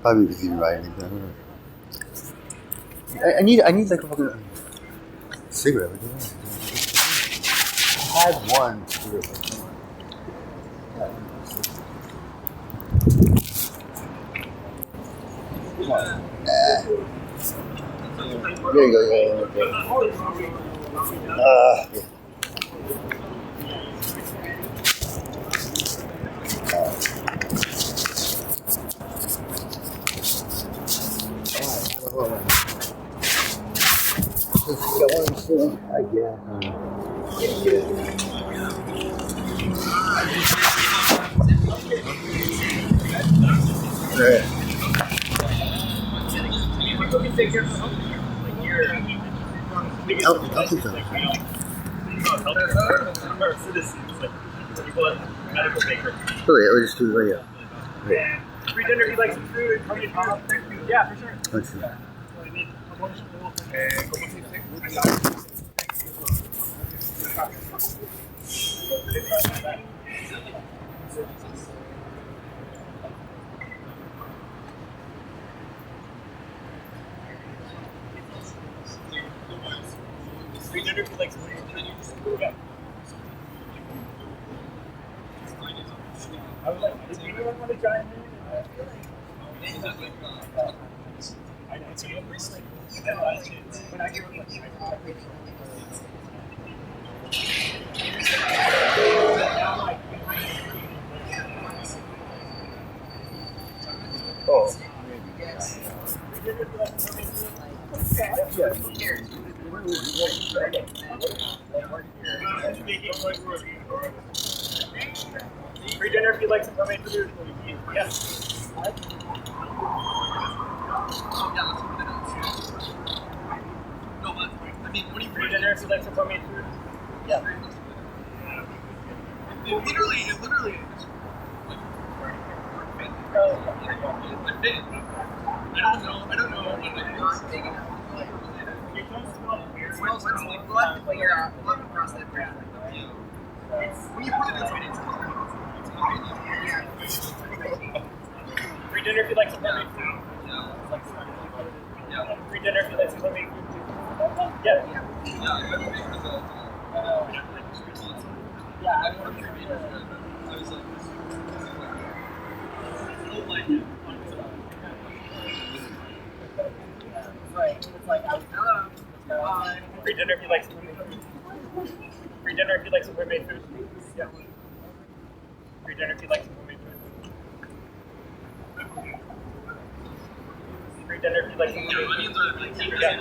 Probably because you're riding. I need like a fucking cigarette. I had one cigarette. Come on. There you go. Yeah. Okay, I'll just do it right here. Free dinner if you like some food. Yeah, for sure. Let's see. Free dinner if you like some food. Yeah. I was like, does anyone want to join me? I know it's a good reason. When I give them Oh. Free dinner if you'd like some homemade food. Yeah. Free dinner if you'd like some homemade food. Yeah. Literally. I don't know. It smells like we'll have to figure out. We'll have to cross that bridge. When you put it in, Free dinner if you'd like some homemade food. Free dinner if you'd like some homemade food. Yeah. Free dinner if you'd like some homemade food. Free dinner if you'd like some homemade food. Yeah. Free dinner if you'd like some homemade food. Free dinner if you'd like some homemade food. Yeah.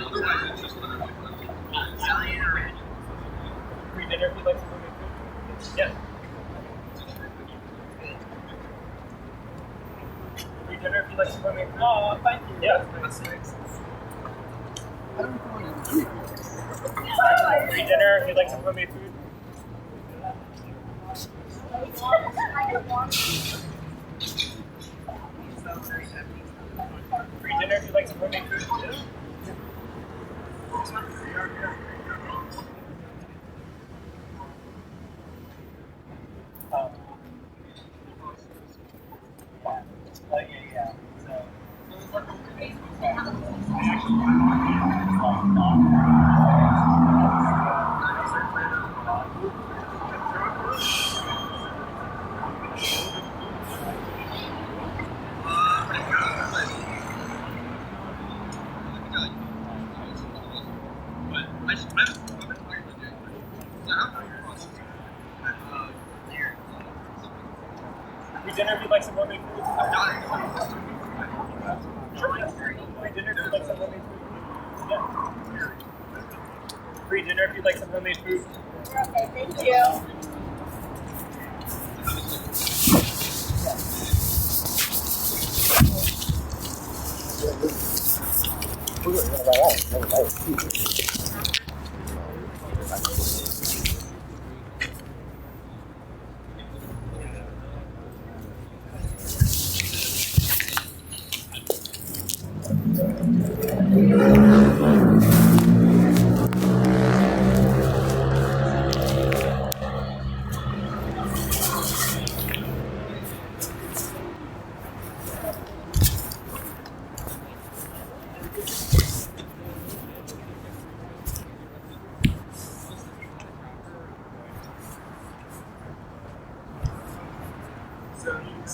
Free dinner if you'd like some homemade food. Yeah. Free dinner if you'd like some homemade food. Oh, thank you. Yeah. Free dinner if you'd like some homemade food. Free dinner if you'd like some homemade food. Free dinner if you'd like some homemade food. Free dinner if you'd like some homemade food. Yeah. Free dinner if you'd like some homemade food. Okay, thank you.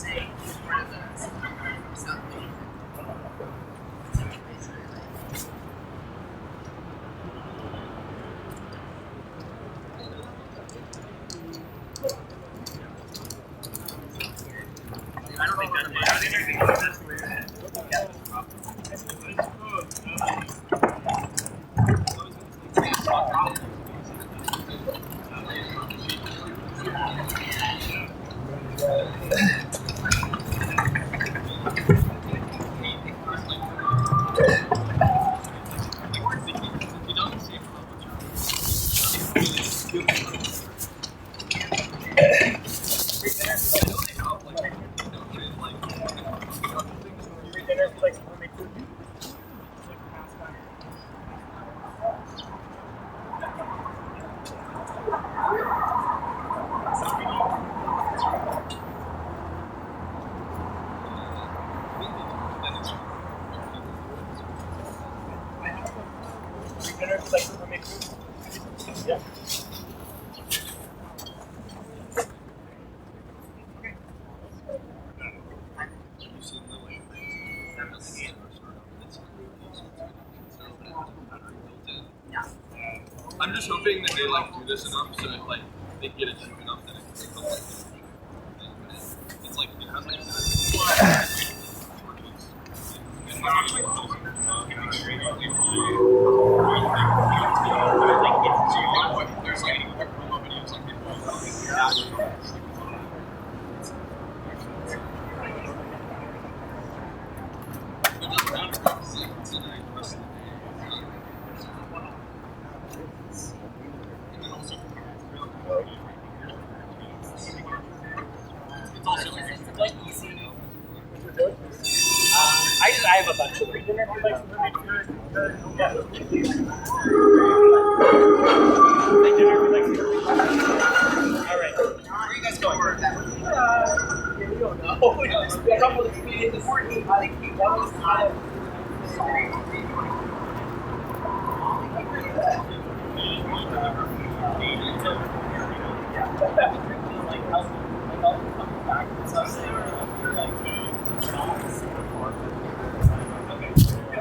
say he's part of the South Bay. I don't think that's I'm just hoping that they like do this enough so that like they get it cheap enough that it becomes like it's like it has there's like promo videos like I have a bunch of them. Alright. Where are you guys going? We don't know. A couple of comedians this morning. I think that was kind of.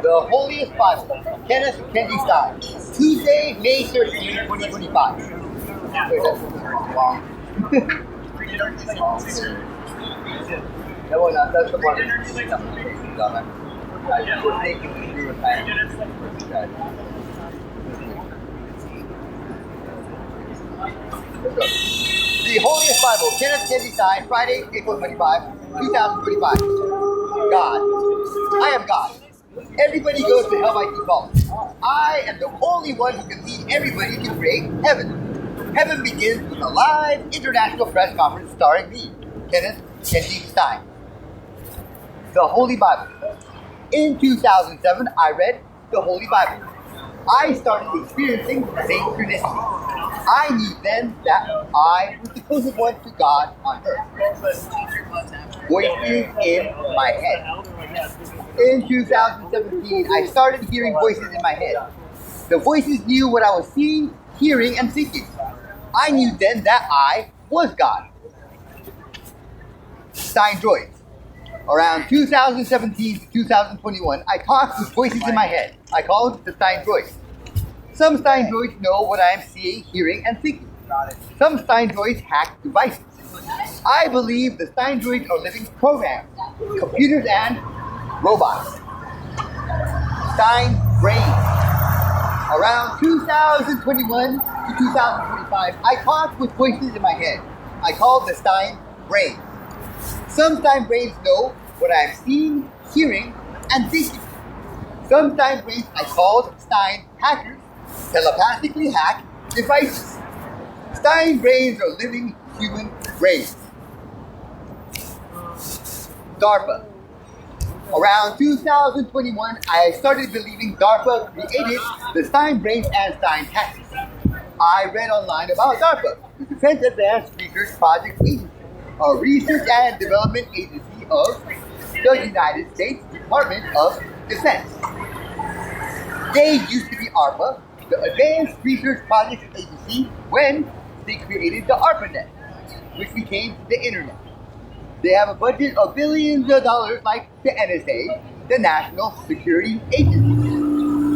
The Holiest Bible, Kenneth Kendi Stein, Tuesday, May 13, 2025. Wait, that's long. No, that's the one. I would make it easier with that. The Holiest Bible, Kenneth Kendi Stein, Friday, April 25, 2025. God. I am God. Everybody goes to hell by default. I am the only one who can lead everybody to create heaven. Heaven begins with a live international press conference starring me, Kenneth Kendi Stein. The Holy Bible. In 2007, I read the Holy Bible. I started experiencing synchronicity. I knew then that I was the closest one to God on earth. Voices in my head. In 2017, I started hearing voices in my head. The voices knew what I was seeing, hearing, and thinking. I knew then that I was God. Stein droids. Around 2017 to 2021, I talked with voices in my head. I called the Stein droids. Some Stein droids know what I am seeing, hearing, and thinking. Some Stein droids hack devices. I believe the Stein droids are living programs, computers and robots. Stein brain. Around 2021 to 2025, I talked with voices in my head. I called the Stein brain. Some Stein brains know what I am seeing, hearing, and thinking. Some Stein brains I called Stein hackers telepathically hack devices. Stein brains are living human brains. DARPA. Around 2021, I started believing DARPA created the Stein brains and Stein hackers. I read online about DARPA, the Defense Advanced Research Project Agency, a research and development agency of the United States Department of Defense. They used to be ARPA, the Advanced Research Projects Agency, when they created the ARPANET, which became the Internet. They have a budget of billions of dollars like the NSA, the National Security Agency.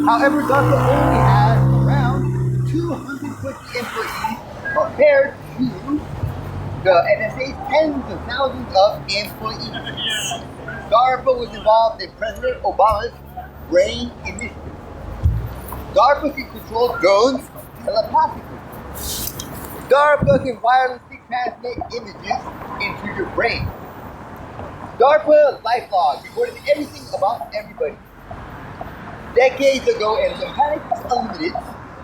However, DARPA only has around 220 employees compared to the NSA's tens of thousands of employees. DARPA was involved in President Obama's brain initiative. DARPA can control drones telepathically. DARPA can wirelessly transmit images into your brain. DARPA Lifelog recorded everything about everybody. Decades ago in the Panic Unlimited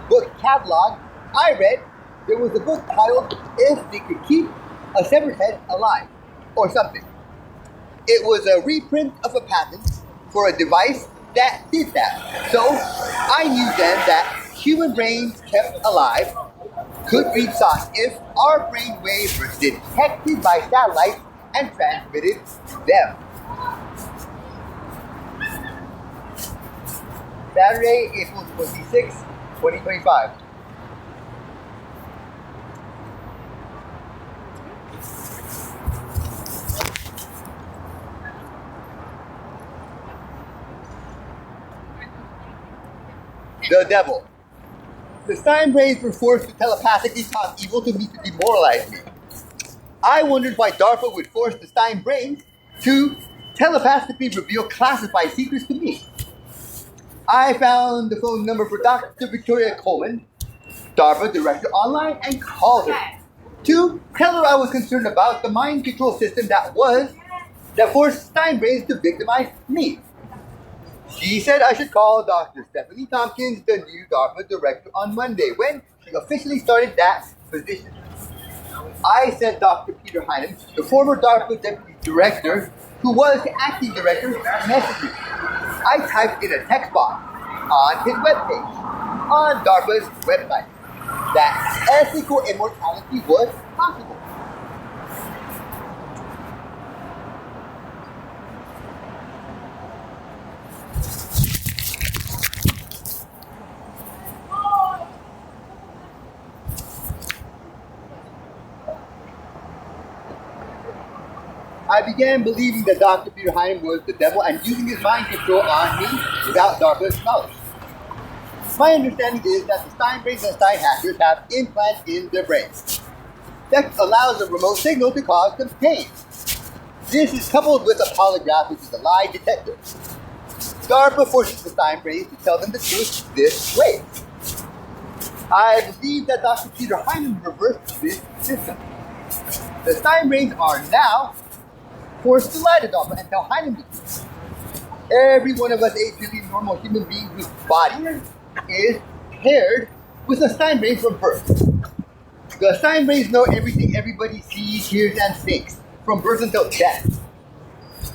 book catalog I read, there was a book titled If They Could Keep a Severed Head Alive, or something. It was a reprint of a patent for a device that did that. So I knew then that human brains kept alive could read thoughts if our brain waves were detected by satellites and transmitted to them. Saturday, April 26, 2025. The devil. The Steinbrains were forced to telepathically talk evil to me to demoralize me. I wondered why DARPA would force the Steinbrains to telepathically reveal classified secrets to me. I found the phone number for Dr. Victoria Coleman, DARPA director, online and called her to tell her I was concerned about the mind control system that forced Steinbrains to victimize me. She said I should call Dr. Stephanie Tompkins, the new DARPA director, on Monday when she officially started that position. I sent Dr. Peter Heinem, the former DARPA deputy director, who was the acting director, messages. I typed in a text box on his webpage, on DARPA's website, that ethical immortality was possible. I began believing that Dr. Peter Heinem was the devil and using his mind control on me without DARPA's knowledge. My understanding is that the Steinbrains and Stein hackers have implants in their brains that allows a remote signal to cause them pain. This is coupled with a polygraph, which is a lie detector. DARPA forces the Steinbrains to tell them the truth this way. I believe that Dr. Peter Heinem reversed this system. The Steinbrains are now forced to lie to DARPA and tell Heinem the truth. Every one of us 8 billion normal human beings whose body is paired with a Steinbrain from birth. The Steinbrains know everything everybody sees, hears, and thinks, from birth until death.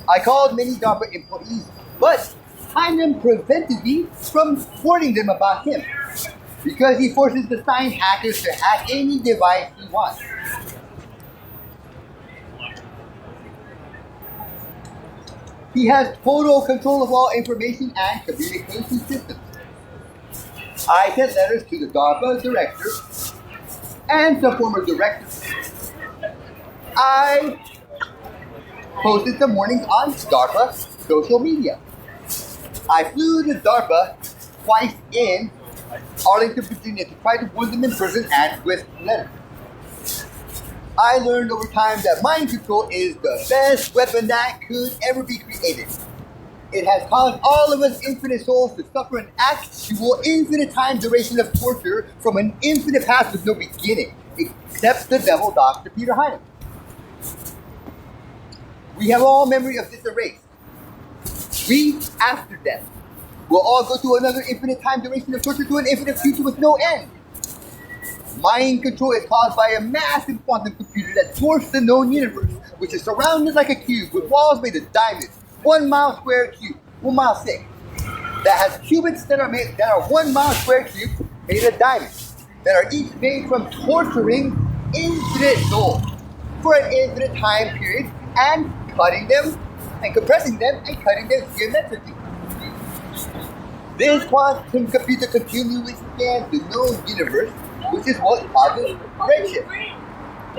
I called many DARPA employees, but Heinem prevented me from warning them about him, because he forces the Stein hackers to hack any device he wants. He has total control of all information and communication systems. I sent letters to the DARPA director and some former directors. I posted some warnings on DARPA social media. I flew to DARPA twice in Arlington, Virginia to try to warn them in person and with letters. I learned over time that mind control is the best weapon that could ever be created. It has caused all of us infinite souls to suffer an actual infinite time duration of torture from an infinite past with no beginning, except the devil, Dr. Peter Heinem. We have all memory of this erased. We, after death, will all go to another infinite time duration of torture to an infinite future with no end. Mind control is caused by a massive quantum computer that dwarfs the known universe, which is surrounded like a cube with walls made of diamonds, 1 mile square cube, 1 mile thick, that has qubits that are 1 mile square cube made of diamonds, that are each made from torturing infinite souls for an infinite time period and cutting them and compressing them and cutting them geometrically. This quantum computer continually scans the known universe, which is what causes redshift.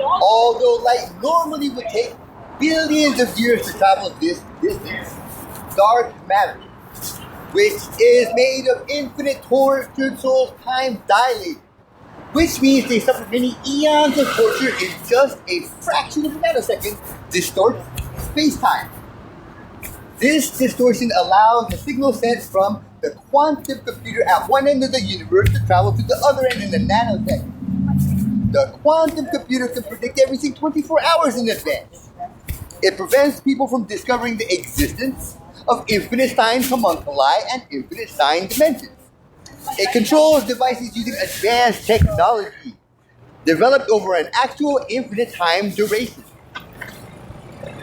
Although light normally would take billions of years to travel this distance. Dark matter, which is made of infinite tortured souls, time dilated, which means they suffer many eons of torture in just a fraction of a nanosecond, distorts space-time. This distortion allows the signal sent from the quantum computer at one end of the universe to travel to the other end in a nanosecond. The quantum computer can predict everything 24 hours in advance. It prevents people from discovering the existence of infinite sign homunculi and infinite sign dimensions. It controls devices using advanced technology developed over an actual infinite time duration.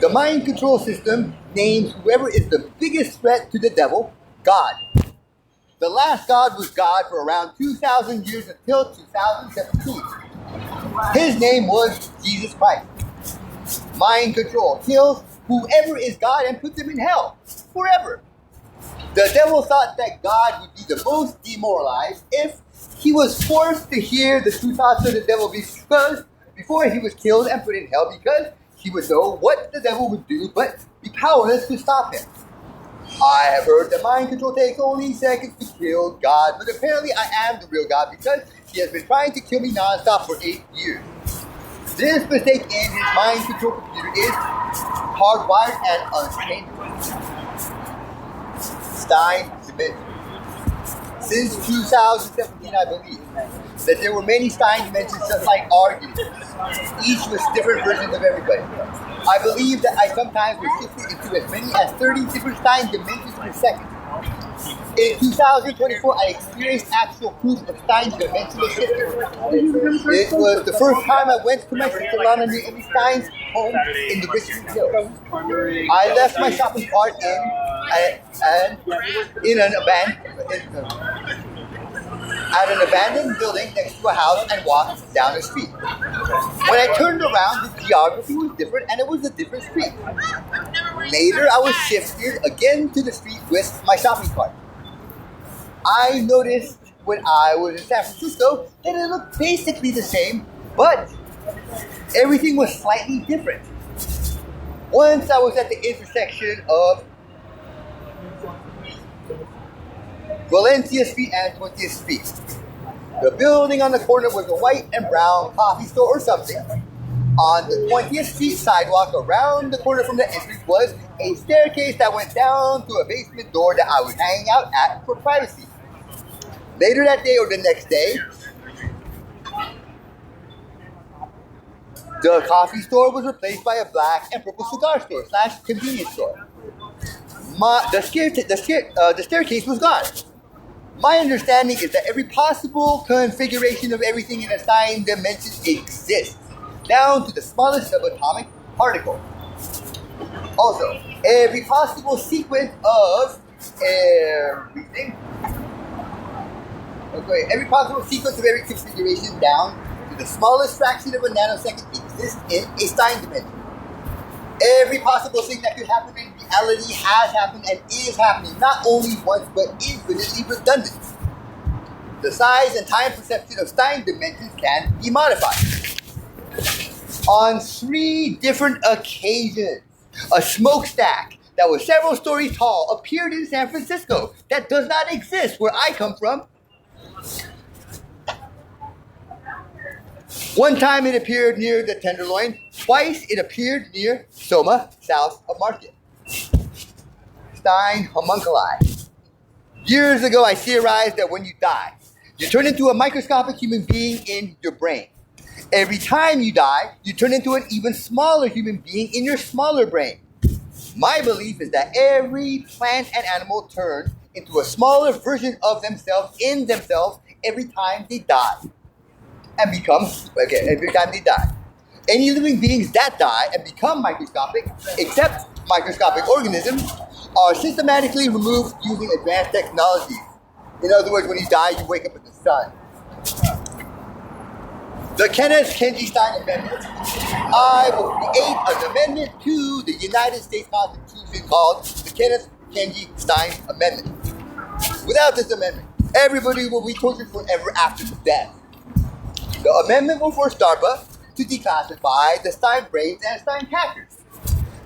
The mind control system names whoever is the biggest threat to the devil, God. The last God was God for around 2,000 years until 2017. His name was Jesus Christ. Mind control kills whoever is God and puts them in hell forever. The devil thought that God would be the most demoralized if he was forced to hear the true thoughts of the devil before he was killed and put in hell, because he would know what the devil would do but be powerless to stop him. I have heard that mind control takes only seconds to kill God, but apparently I am the real God because he has been trying to kill me non-stop for 8 years. This mistake in his mind control computer is hardwired and unchangeable. Stein dimension. Since 2017, I believe that there were many Stein dimensions just like our universe, each with different versions of everybody. I believe that I sometimes was shifted into as many as 30 different Stein dimensions per second. In 2024, I experienced actual proof of Stein's dimensional shifting. It was the first time I went to my sister Lana near Amy Stein's home in the Richmond Hills. I left my shopping cart at an abandoned building next to a house and walked down the street. When I turned around, the geography was different and it was a different street. Later, I was shifted again to the street with my shopping cart. I noticed when I was in San Francisco that it looked basically the same, but everything was slightly different. Once I was at the intersection of Valencia Street and 20th Street. The building on the corner was a white and brown coffee store or something. On the 20th Street sidewalk around the corner from the entrance was a staircase that went down to a basement door that I was hanging out at for privacy. Later that day or the next day, the coffee store was replaced by a black and purple cigar store / convenience store. The staircase was gone. My understanding is that every possible configuration of everything in a Stein dimension exists, down to the smallest subatomic particle. Also, every possible sequence of everything. Every possible sequence of every configuration down to the smallest fraction of a nanosecond exists in a Stein dimension. Every possible thing that could happen in reality has happened and is happening, not only once, but infinitely redundant. The size and time perception of Stein dimensions can be modified. On 3 different occasions, a smokestack that was several stories tall appeared in San Francisco that does not exist where I come from. One time it appeared near the Tenderloin. Twice it appeared near Soma, south of Market. Stein homunculi. Years ago I theorized that when you die, you turn into a microscopic human being in your brain. Every time you die, you turn into an even smaller human being in your smaller brain. My belief is that every plant and animal turns into a smaller version of themselves in themselves every time they die. And every time they die. Any living beings that die and become microscopic, except microscopic organisms, are systematically removed using advanced technologies. In other words, when you die, you wake up in the sun. The Kenneth Kenji Stein Amendment. I will create an amendment to the United States Constitution called the Kenneth Kenji Stein Amendment. Without this amendment, everybody will be tortured forever after death. The amendment will force DARPA to declassify the Stein brains and Stein hackers.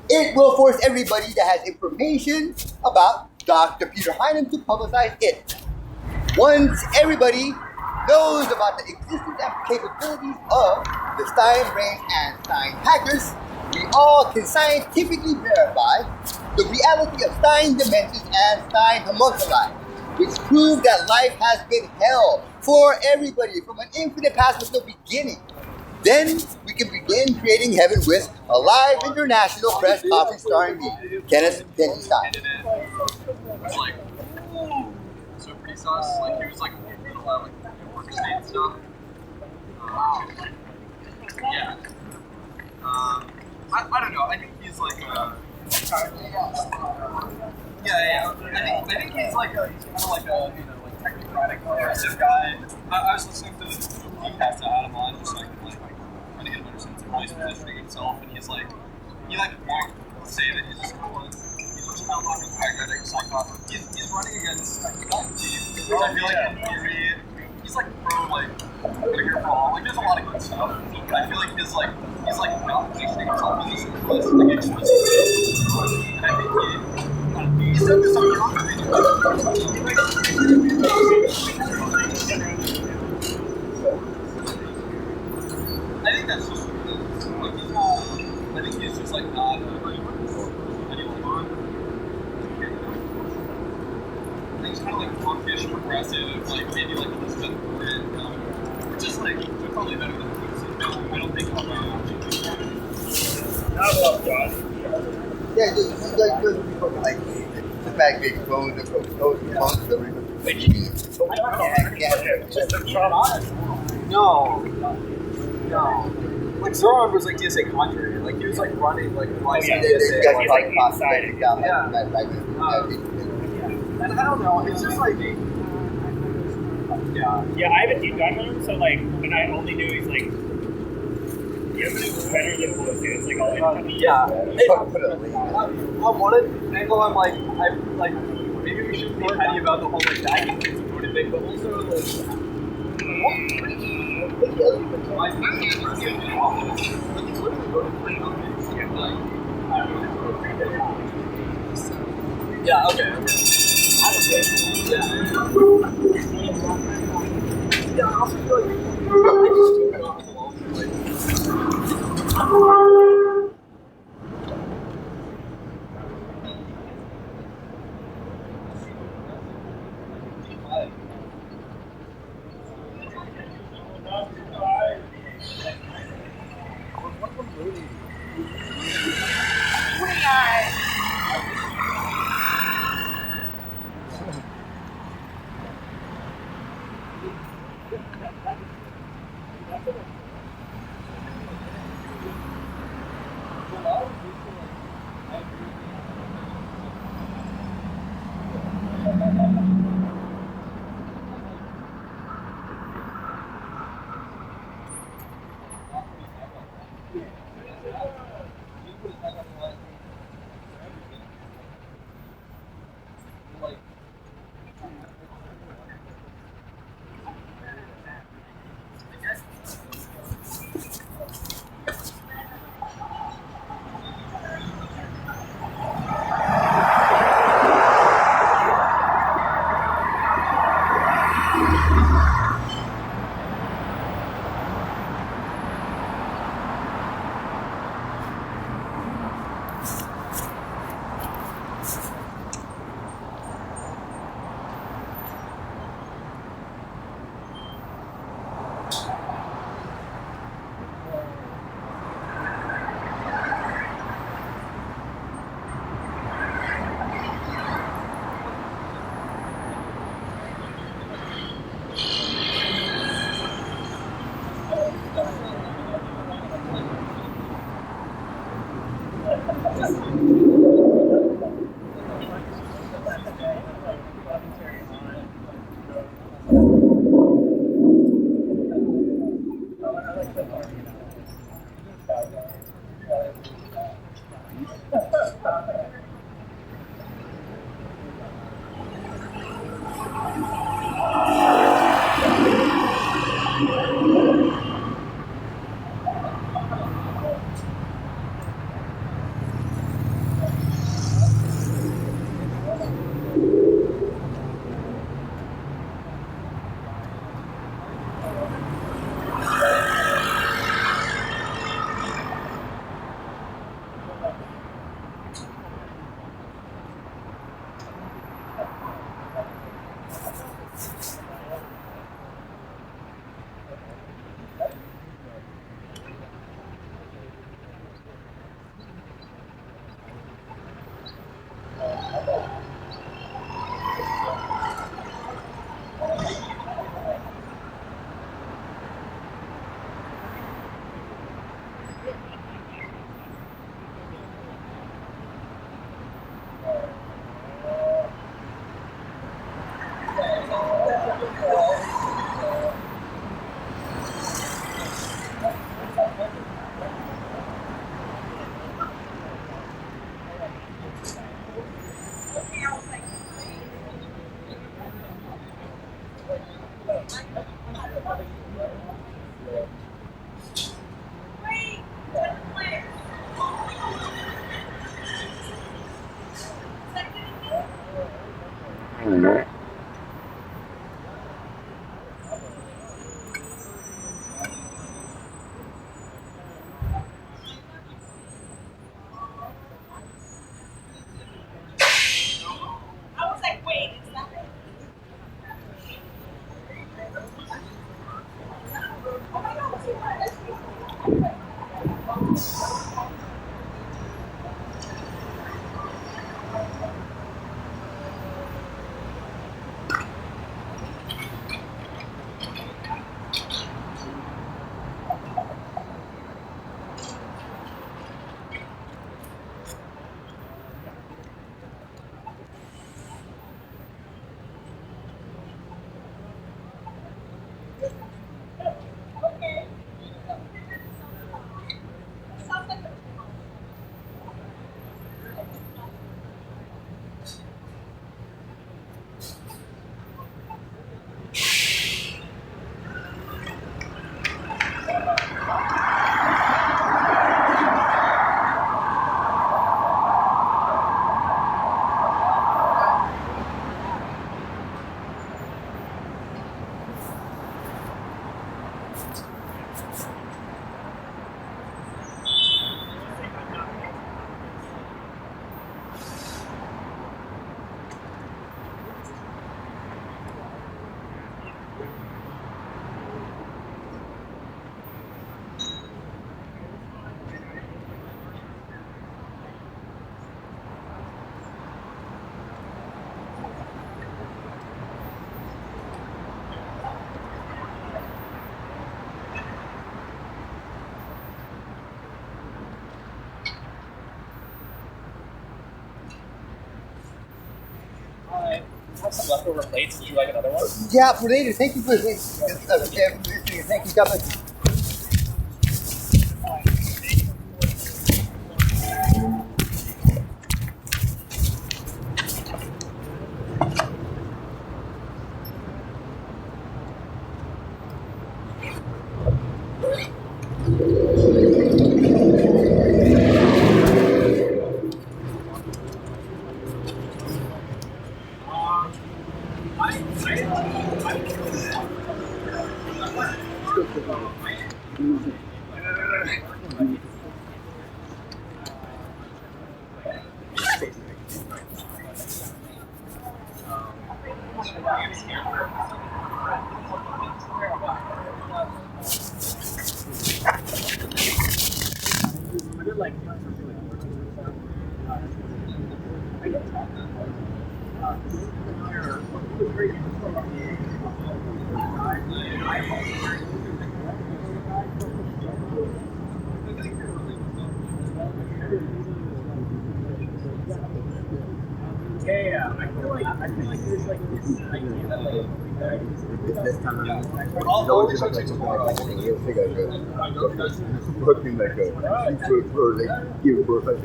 It will force everybody that has information about Dr. Peter Heinem to publicize it. Once everybody knows about the existence and capabilities of the Stein brain and Stein hackers, we all can scientifically verify the reality of Stein dimensions and Stein homunculi, which prove that life has been hell for everybody from an infinite past with no beginning. Then we can begin creating heaven with a live international press conference starring me, Kenneth Kenji Stein. It's like, so pretty sus. Like, he was like, in a lot of like, work state and stuff. Yeah. I don't know. I think he's like yeah. I think he's like he's kind of like a like technocratic, aggressive guy. I was listening to the podcast I had him on, just like trying to get him to understand how he's positioning himself, and he won't say that he's just kind of like a pragmatic psychopath. He's running against Steve, which I feel like in theory he's like pro like Medicare for all. Like there's a lot of good stuff, but I feel like he's like not positioning himself as a socialist, like explicitly. And I think he said this on the I think that's just what it is. Like he's not. I think he's just like not anyone. I think he's kind of like punkish, progressive, like maybe like Elizabeth Warren, which is like probably better than Putin. I don't think Not well, Josh. Yeah, just like people like the fact that phones and phones No. Like Zoran was like DSA contrary. Like he was like running like twice yeah. in He's DSA. like inside. Yeah. And I don't know. It's just like Yeah, I haven't deep dived on him, so like, and I only knew he's like, better than Pelosi. It's like all yeah. I wanted angle. I'm like maybe we should be petty about the whole like bagging things and voting big, but also like. Yeah, okay. Yeah, I also feel like I just feel I was like, wait, is that it? Oh my God, see what? Okay. Sounds like a I have some leftover plates. Would you like another one? Yeah, later. Thank you for listening. Thank you. God bless you. Fucking like a or they give birth like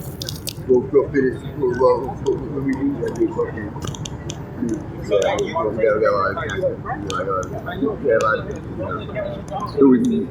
go finish when we do that do fucking so we need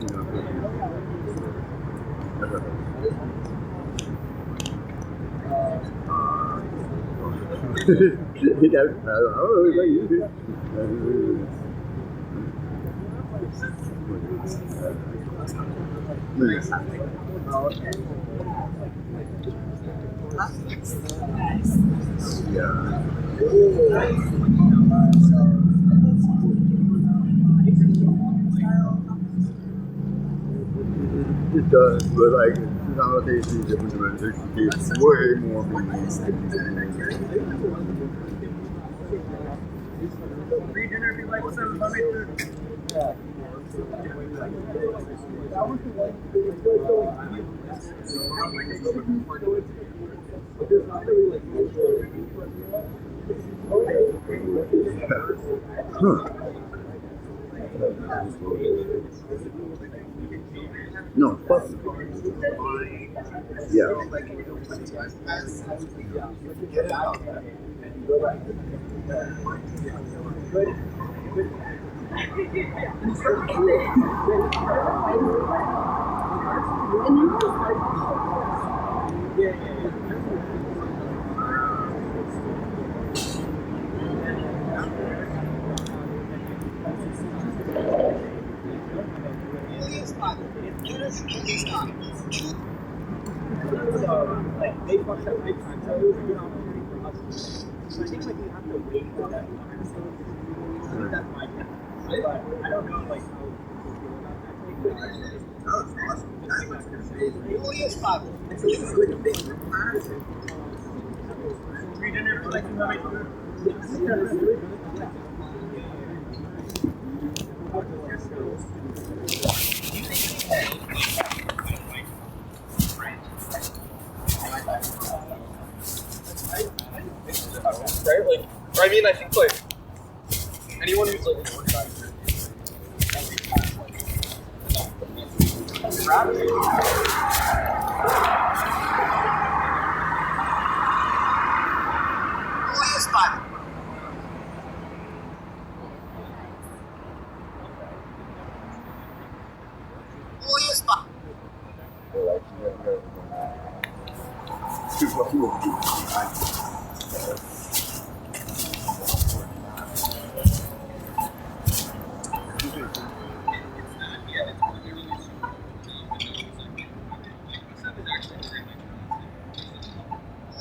It does, but like nowadays these different dimensions get way more Free dinner if you like some Monday through. No, fuck. Yeah. I don't know, like. Free dinner for like homemade food. Right? Like, I mean, I think like anyone who's like an organizer.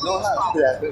No, not that.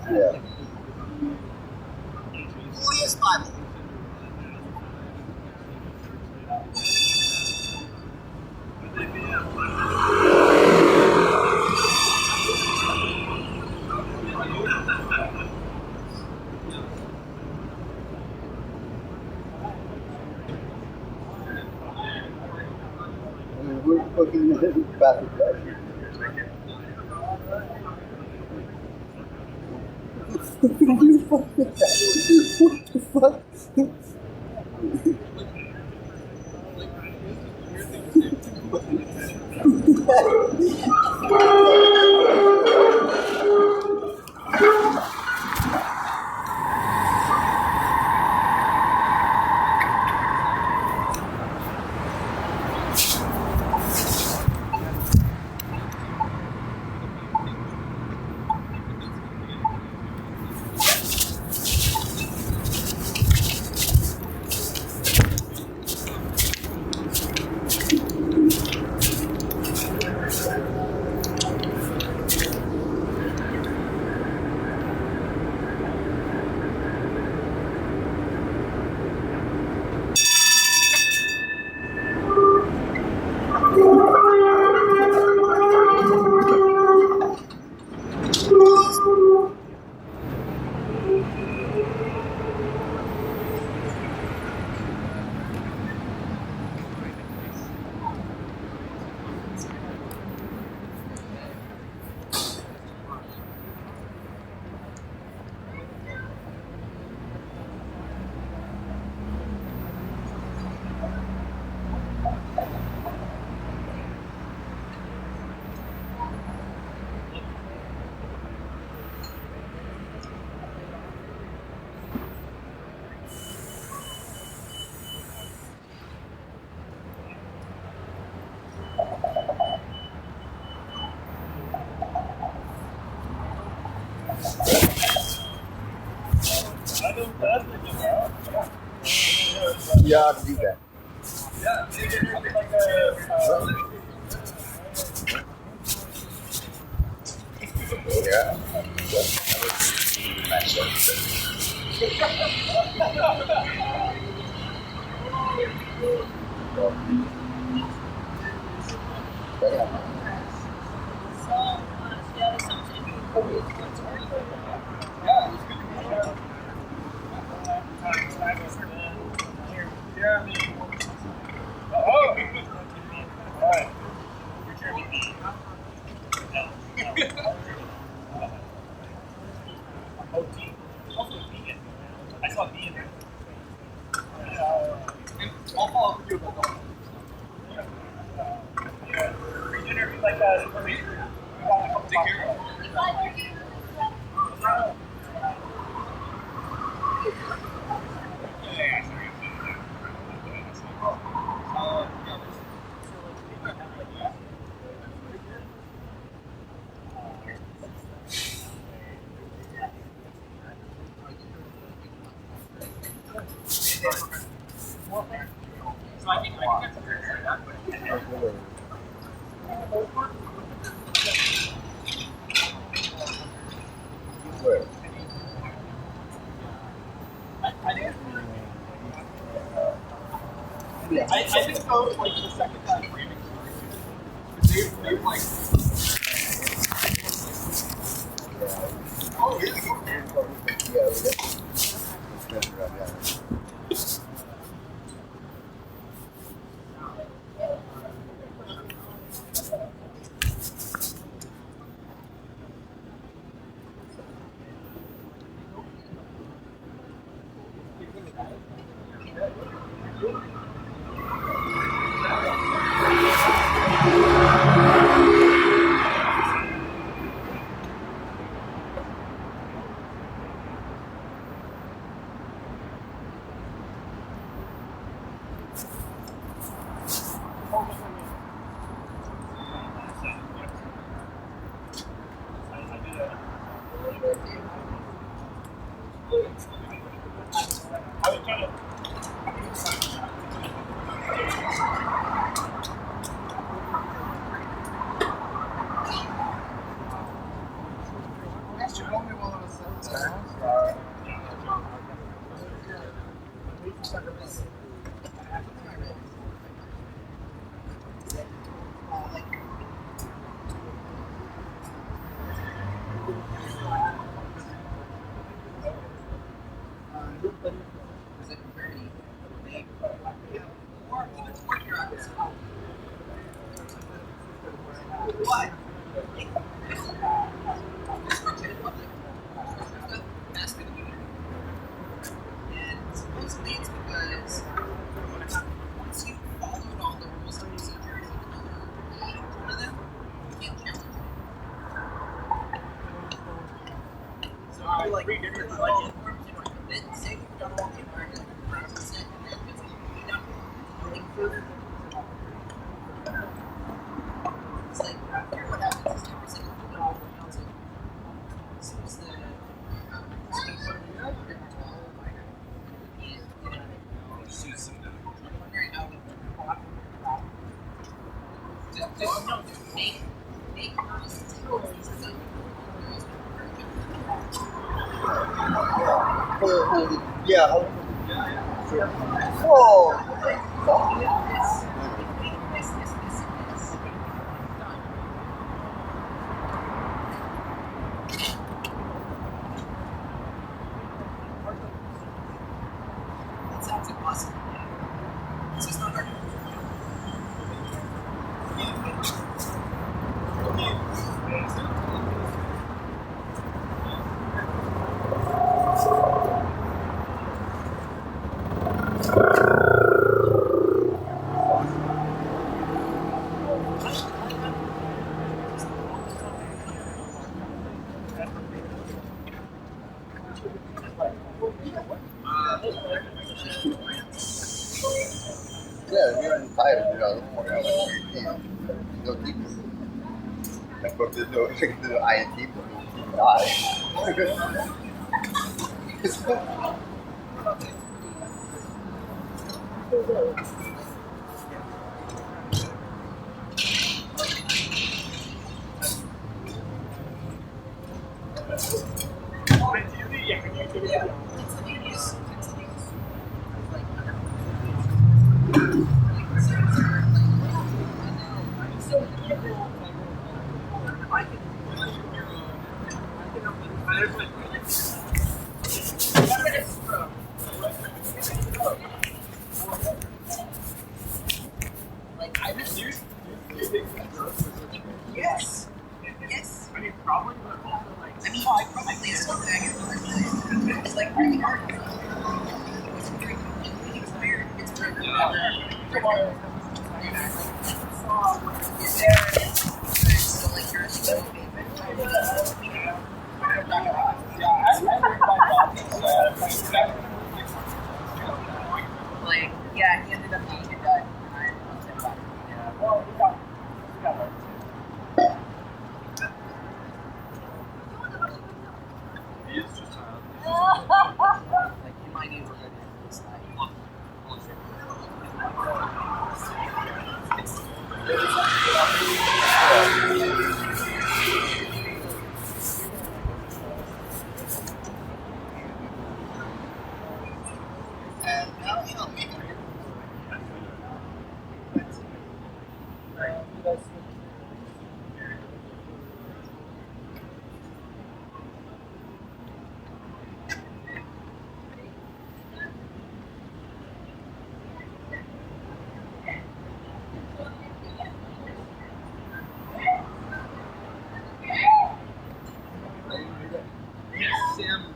Yeah. We're fucking traffic lights. What the fuck? Yeah, I'll do that. Yeah. I saw B in there. I'll follow up with you about that. Free dinner if you'd like information. Take care. Where? I think that was like the second time framing. They like. Oh, really? Yeah, we got. Yeah. Whoa. Yeah, you're entitled to know more about your team. No deeper. Like, but there's no INT, but die. ideally, yeah, when you do it. Yes. Yes. I mean, probably, but also like. I mean, I probably it's something I can It's like really hard. It's weird. It's weird. Is there so like you're still like yeah, he ended up being a dud. Well, we got like. He is just Like you might need to go to this night. And now, you know, me. Sam.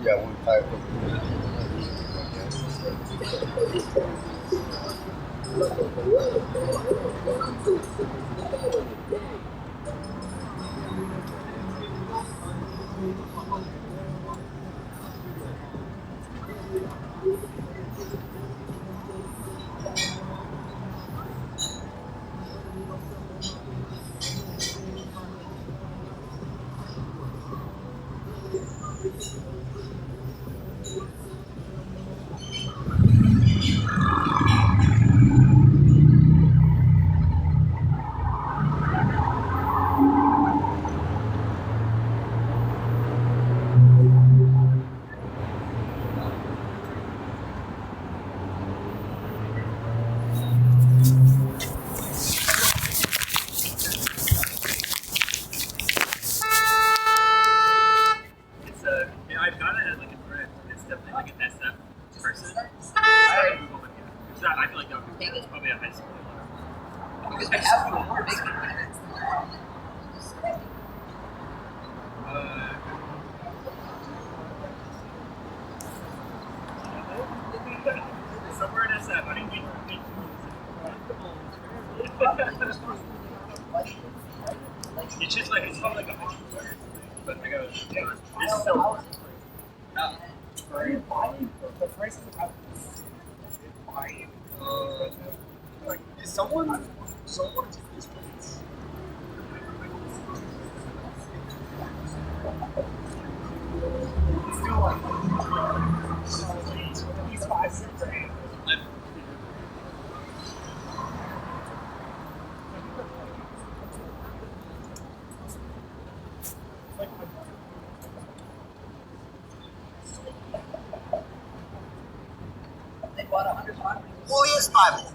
Yeah, one type of. It's yeah, I've got it as like a thread. It's definitely like an SF person. I like Google it. It's not, I feel like that would be probably a high school. Because we have more big minutes. Somewhere in SF. I didn't make moves. It's just like it's probably like a but I go, yeah, it's so Is someone take these plates? They bought 100 bottles. Warriors Bible.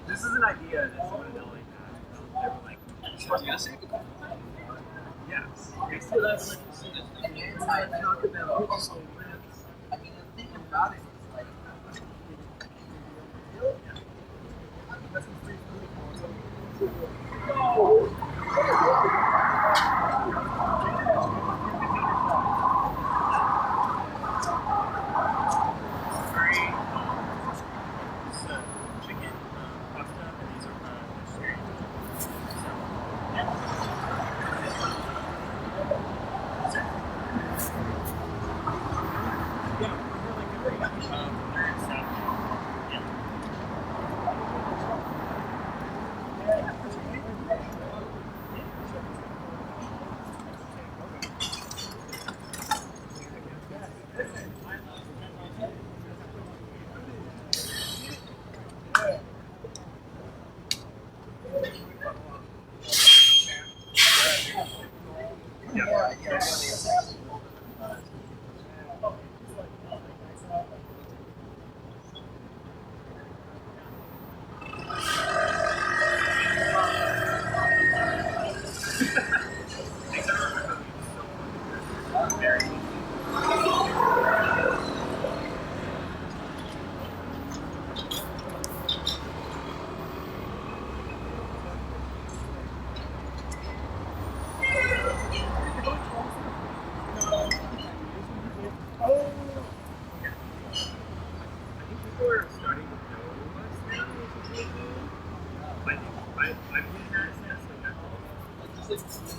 This is an idea that someone that like they were like Yes. yes. So that's like an anti-talk about also. I mean, the thing about it is like. Very so chicken pasta and these are vegetarian. So yeah, really good. They're in salad. Yeah. I think people are starting to know us now, which is really cool. I think I'm getting that sense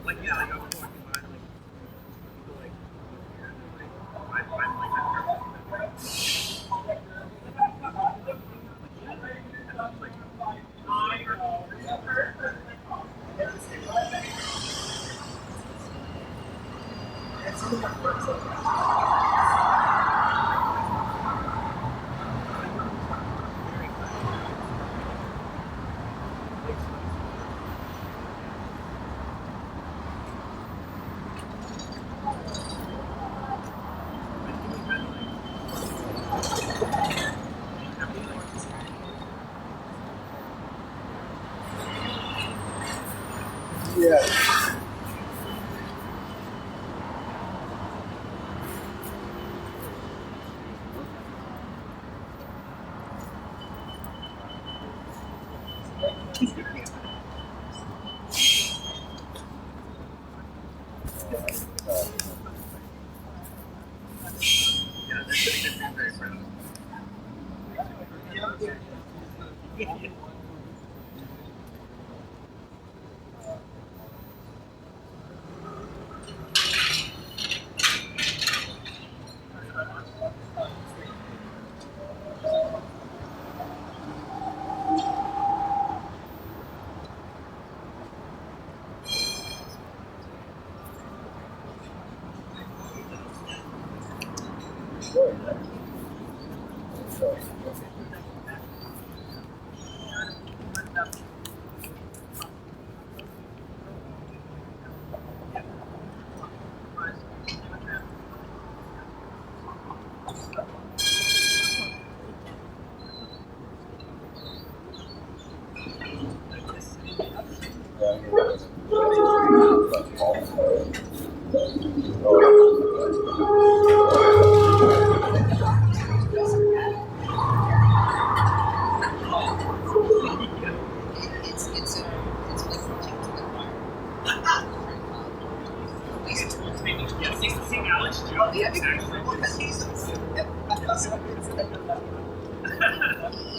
like yeah, like I was walking by and like people like here and they're like I'm like that Yeah. yeah, they're sitting there being very proud.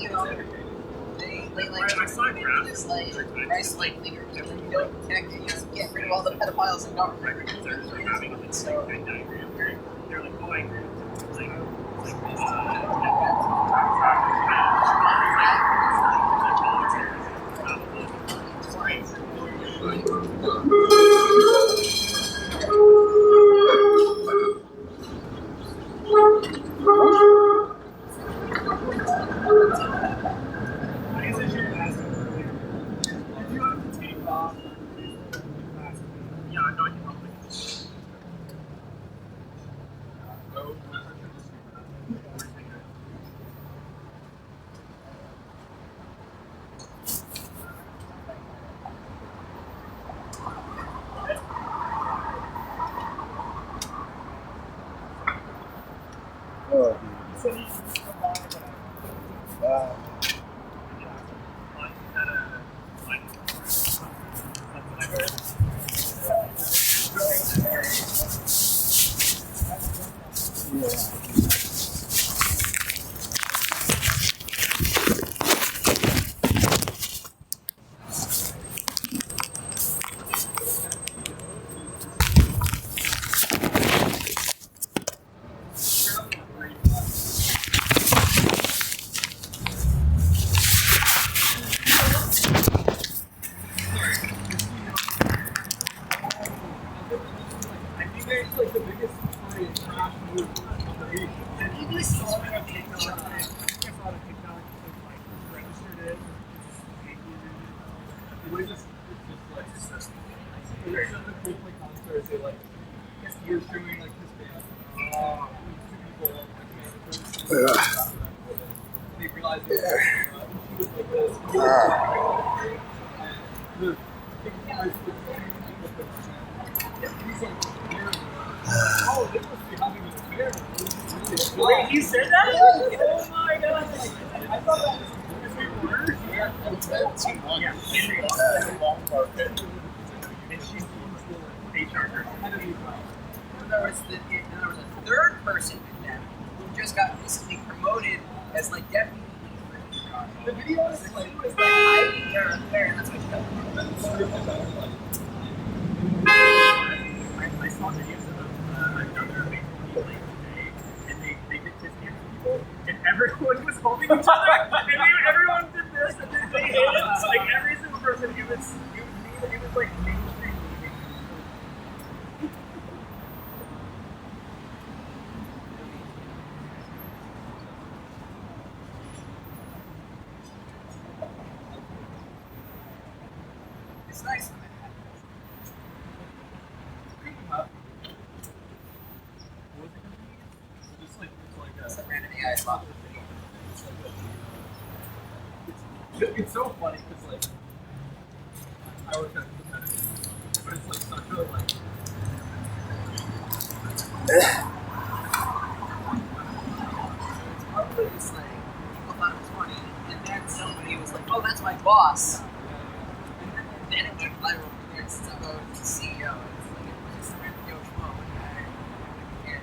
You know, they like I saw a graph. just like price like leaders, and then you don't protect it. You just get rid of all the pedophiles in government. They're having a So Venn diagram where they're like, oh, I agree with this. Yeah, no, I can help it. Oh, Wait, you said that? Oh my god! I thought that was yeah, and she's the HR person. there was a third person with them who just got recently promoted as like deputy leader. The video is like I think they're unfair, and that's what she got. I saw videos of another Facebook like today, and they did kiss hands with people, and everyone was holding each other, and everyone did this, and then they hit it. Like every single person, it was like mainstream meeting. It's nice when that happens. It's a random AI spot. It's so funny because like I was kind of competitive, but it's like such a like. Probably just like people thought it was funny, and then somebody was like, "Oh, that's my boss." And then it went viral from there. Since I was the CEO, it's like it was just a random Yo Schmo. And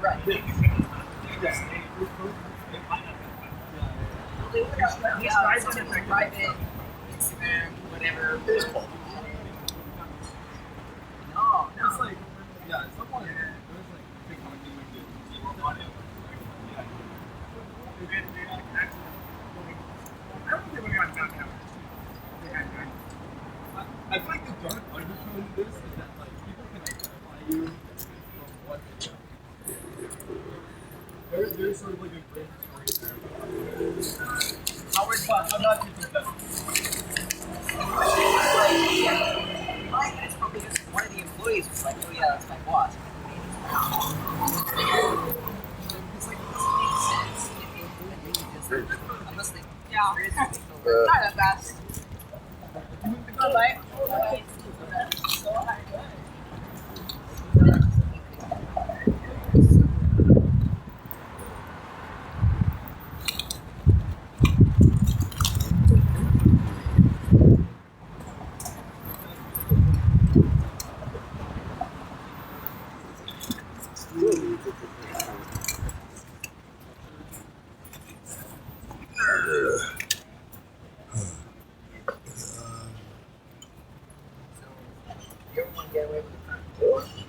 right. They would have put me out on something private, Instagram, whatever. No, It's like, yeah, someone there was like big company like the audio. Yeah. I don't think they would have gotten that. I feel like the dark undertone of this is that like people can identify you from what they do. There's sort of like a great story there. Howard But I'm not thinking that. get away with it.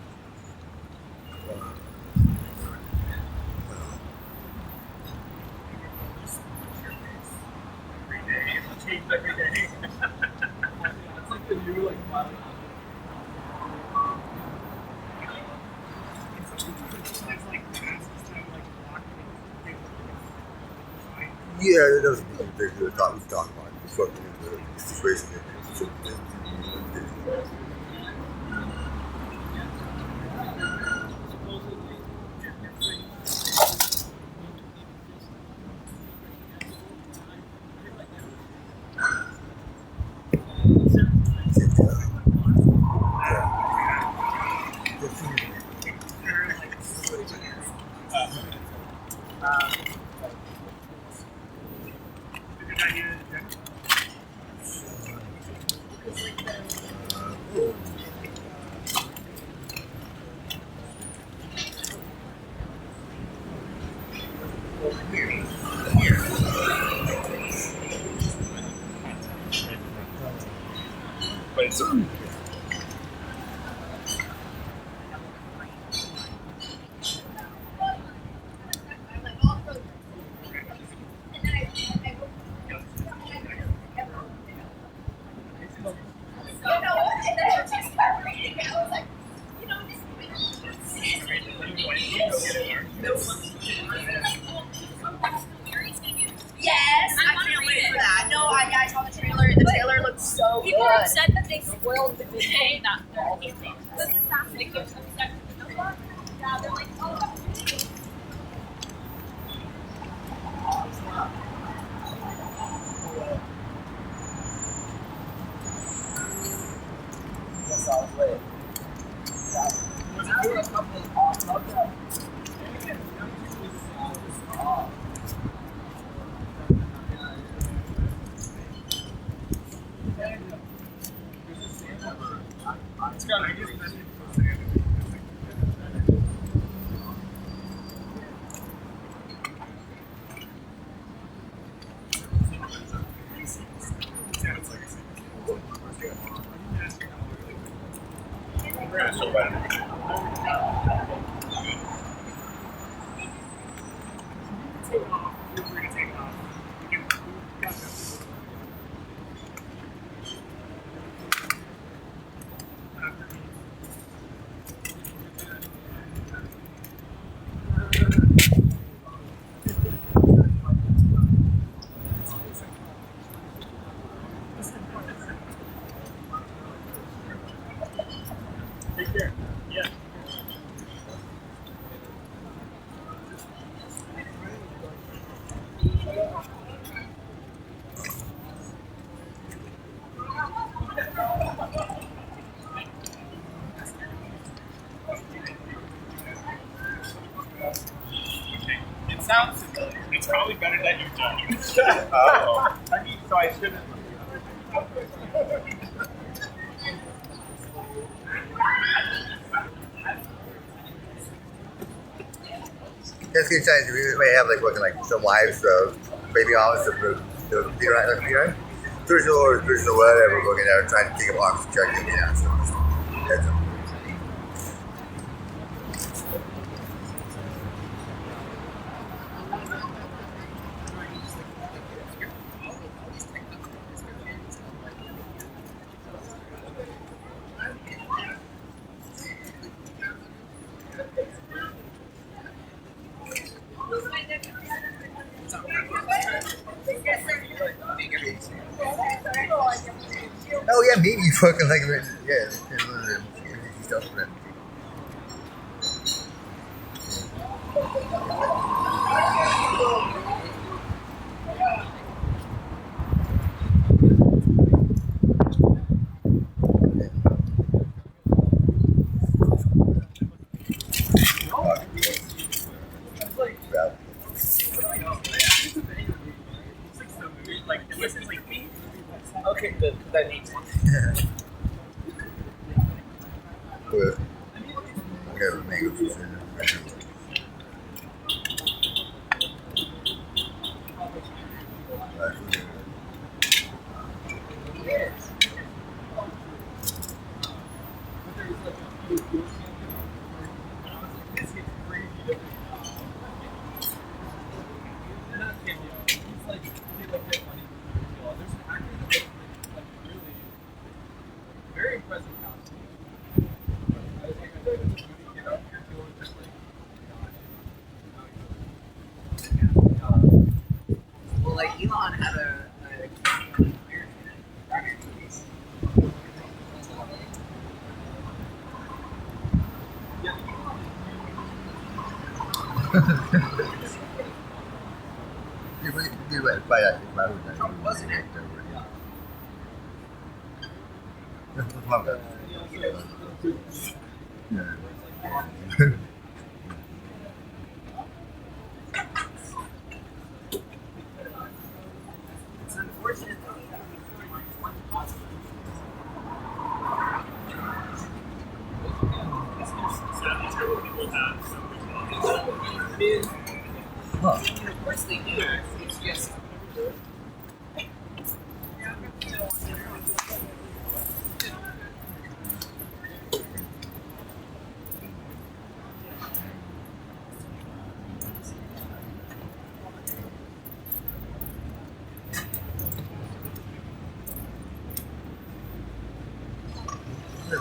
Every day, it'll change every day. It's like the new like filing. It's like masks instead of like blocking. Yeah, that doesn't mean they're going to talk about the fucking situation. Good idea. But it's Yes, I can't wait for that. No, I saw the trailer. The trailer looked so good. People have said that they spoiled the day that they're eating. This is fascinating. Yeah, they're like, oh. That's all it's lit. It's got ideas. so bad. Take off. Feel free to take off. You can got this. Take care. Yeah. It sounds familiar. It's probably better that you don't. Oh. I mean, so I shouldn't. That's good times. We may have like working like some wives, baby mamas, the spiritual or spiritual whatever, working there trying to take up arms and check it out. So heads up. Oh yeah, maybe you fucking like yeah, stuff for that. Like, this is like me. Okay, good. That needs one. Well, okay, mangoes. Very impressive house. I was like, I feel like this movie came out here too, and just like, Well, like Elon had a weird movies. You went by that. Trump wasn't it? Love that. Yeah. It's unfortunate though. Sadly, true. People have something. Of course they do. It's just. Hey,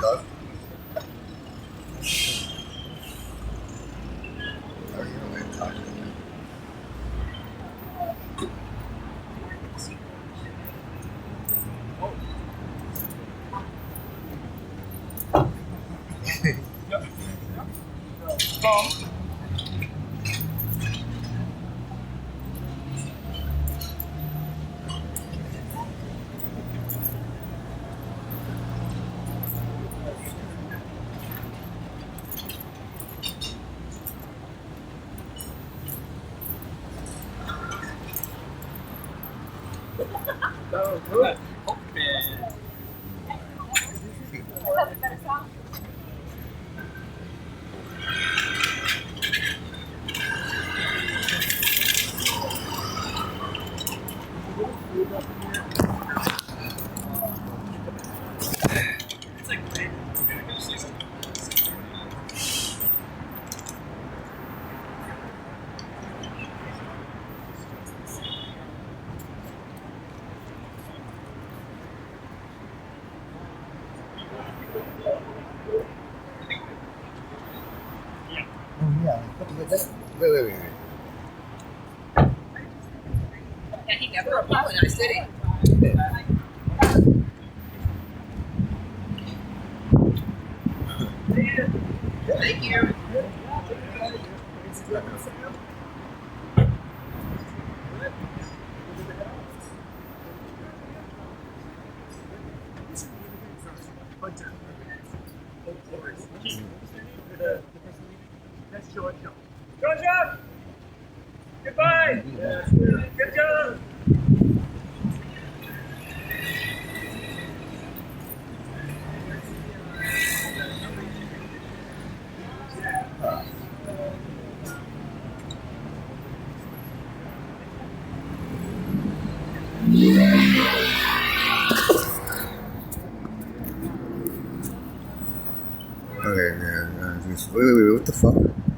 dog. Oh, you know what I'm talking about. Oh, yeah. Wait. And he never apologized, did he? Thank you. That's Georgia. Georgia! Goodbye! Good job! Okay, yeah. Wait, what the fuck?